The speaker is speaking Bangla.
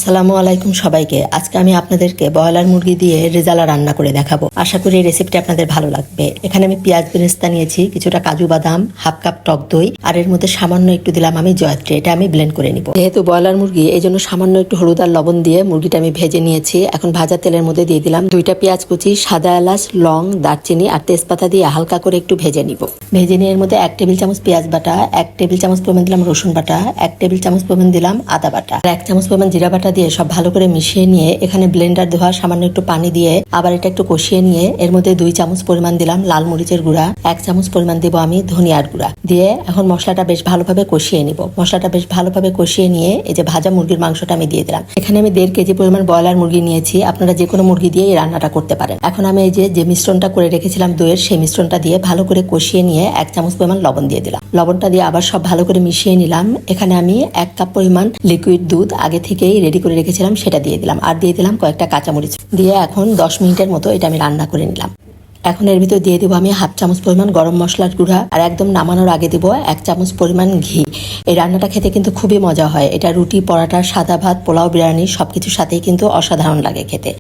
আসসালামু আলাইকুম সবাইকে। আজকে আমি আপনাদেরকে ব্রয়লার মুরগি দিয়ে রেজালা রান্না করে দেখাবো। আশা করি এই রেসিপিটা আপনাদের ভালো লাগবে। এখানে আমি পেঁয়াজ বেরেস্তা নিয়েছি, কিছুটা কাজু বাদাম, হাফ কাপ টক দই, আর এর মধ্যে সামান্য একটু দিলাম আমি জয়ত্রী। এটা আমি ব্লেন্ড করে নিব। যেহেতু ব্রয়লার মুরগি, এই জন্য সামান্য একটু হলুদ আর লবণ দিয়ে মুরগিটা আমি ভেজে নিয়েছি। এখন ভাজা তেলের মধ্যে দিয়ে দিলাম 2টা পেঁয়াজ কুচি, সাদা এলাচ, লং, দারচিনি আর তেজপাতা দিয়ে হালকা করে একটু ভেজে নিব। ভেজে নিয়ে এর মধ্যে 1 টেবিল চামচ পেঁয়াজ বাটা, 1 টেবিল চামচ পরিমাণ দিলাম রসুন বাটা, 1 টেবিল চামচ পরিমাণ দিলাম আদা বাটা, আর 1 চামচ পরিমাণ জিরা বাটা দিয়ে সব ভালো করে মিশিয়ে নিয়ে এখানে ব্লেন্ডার ধোয়া সামান্য একটু পানি দিয়ে আবার এটা একটু কষিয়ে নিয়ে এর মধ্যে 2 চামচ পরিমাণ দিলাম লাল মরিচের গুঁড়া, 1 চামচ পরিমাণ দেব আমি ধনিয়ার গুঁড়া দিয়ে এখন মশলাটা বেশ ভালোভাবে কষিয়ে নিব। মশলাটা বেশ ভালোভাবে কষিয়ে নিয়ে এই যে ভাজা মুরগির মাংসটা আমি দিয়ে দিলাম। এখানে আমি 1.5 কেজি পরিমাণ ব্রয়লার মুরগি নিয়েছি। আপনারা যে কোনো মুরগি দিয়ে এই রান্নাটা করতে পারেন। এখন আমি এই যে মিশ্রণটা করে রেখেছিলাম দইয়ের, সেই মিশ্রণটা দিয়ে ভালো করে কষিয়ে নিয়ে 1 চামচ পরিমাণ লবণ দিয়ে দিলাম। লবণটা দিয়ে আবার সব ভালো করে মিশিয়ে নিলাম। এখানে আমি 1 কাপ পরিমাণ লিকুইড দুধ আগে থেকেই রেডি করে রেখেছিলাম, সেটা দিয়ে দিলাম। আর দিয়ে দিলাম কয়েকটা কাঁচামরিচ দিয়ে এখন 10 মিনিটের মতো এটা আমি রান্না করে নিলাম। এখন এর ভিতর দিয়ে দেবো আমি হাফ চামচ পরিমাণ গরম মশলার গুঁড়া আর একদম নামানোর আগে দেবো 1 চামচ পরিমাণ ঘি। এই রান্নাটা খেতে কিন্তু খুবই মজা হয়। এটা রুটি, পরাটা, সাদা ভাত, পোলাও, বিরিয়ানি সবকিছুর সাথেই কিন্তু অসাধারণ লাগে খেতে।